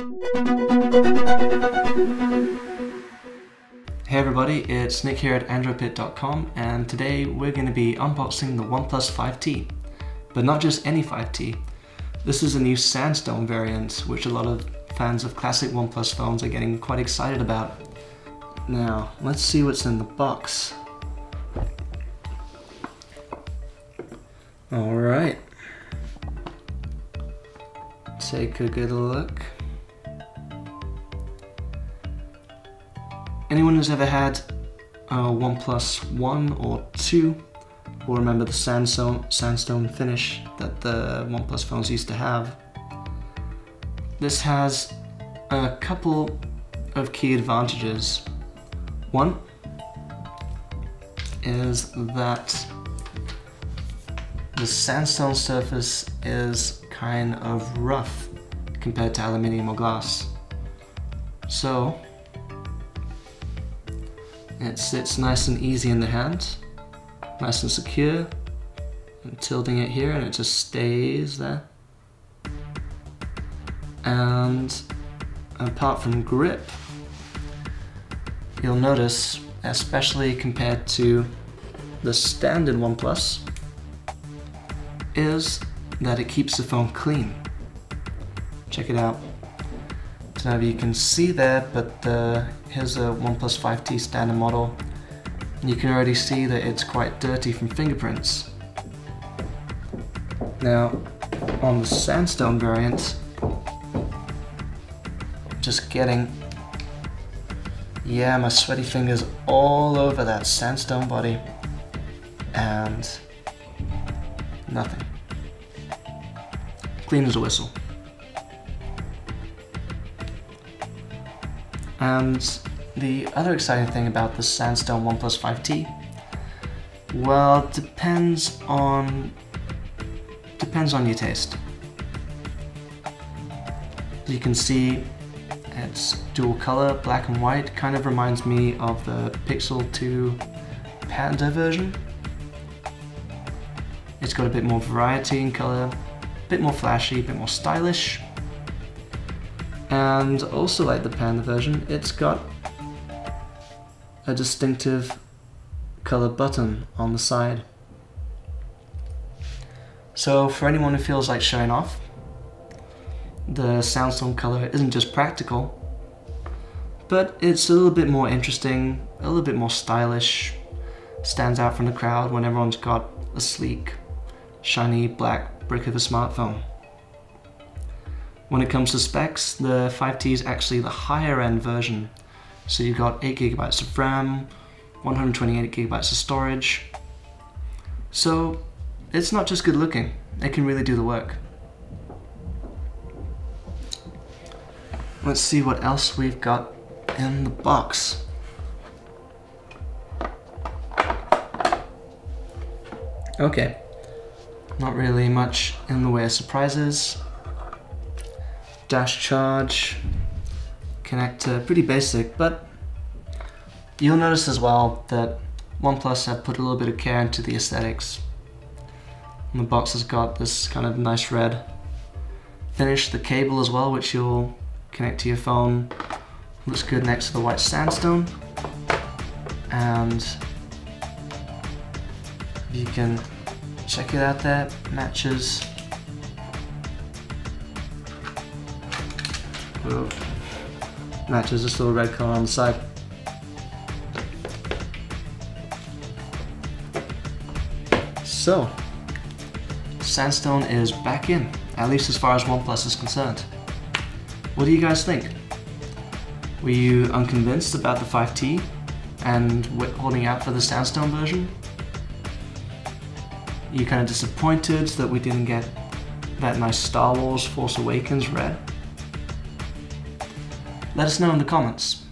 Hey everybody, it's Nick here at AndroidPIT.com, and today we're going to be unboxing the OnePlus 5T. But not just any 5T. This is a new Sandstone variant, which a lot of fans of classic OnePlus phones are getting quite excited about. Now, let's see what's in the box. Alright. Take a good look. Anyone who's ever had a OnePlus 1 or 2 will remember the sandstone finish that the OnePlus phones used to have. This has a couple of key advantages. One is that the sandstone surface is kind of rough compared to aluminium or glass. So it sits nice and easy in the hand, nice and secure. I'm tilting it here and it just stays there. And apart from grip, you'll notice, especially compared to the standard OnePlus, is that it keeps the phone clean. Check it out. I don't know if you can see there, but here's a OnePlus 5T standard model. You can already see that it's quite dirty from fingerprints. Now, on the Sandstone variant, just getting, my sweaty fingers all over that Sandstone body, and nothing. Clean as a whistle. And the other exciting thing about the Sandstone OnePlus 5T, well, depends on your taste. You can see it's dual color, black and white. Kind of reminds me of the Pixel 2 Panda version. It's got a bit more variety in color, a bit more flashy, a bit more stylish. And also, like the Panda version, it's got a distinctive color button on the side. So for anyone who feels like showing off, the Sandstone color isn't just practical, but it's a little bit more interesting, a little bit more stylish, stands out from the crowd when everyone's got a sleek, shiny black brick of a smartphone. When it comes to specs, the 5T is actually the higher end version. So you've got 8GB of RAM, 128GB of storage. So it's not just good looking, it can really do the work. Let's see what else we've got in the box. Okay, not really much in the way of surprises. Dash charge, connector, pretty basic, but you'll notice as well that OnePlus have put a little bit of care into the aesthetics. And the box has got this kind of nice red finish. The cable as well, which you'll connect to your phone, looks good next to the white Sandstone. And you can check it out there, matches. Matches this little red color on the side. So, Sandstone is back in, at least as far as OnePlus is concerned. What do you guys think? Were you unconvinced about the 5T and holding out for the Sandstone version? Are you kind of disappointed that we didn't get that nice Star Wars Force Awakens red? Let us know in the comments.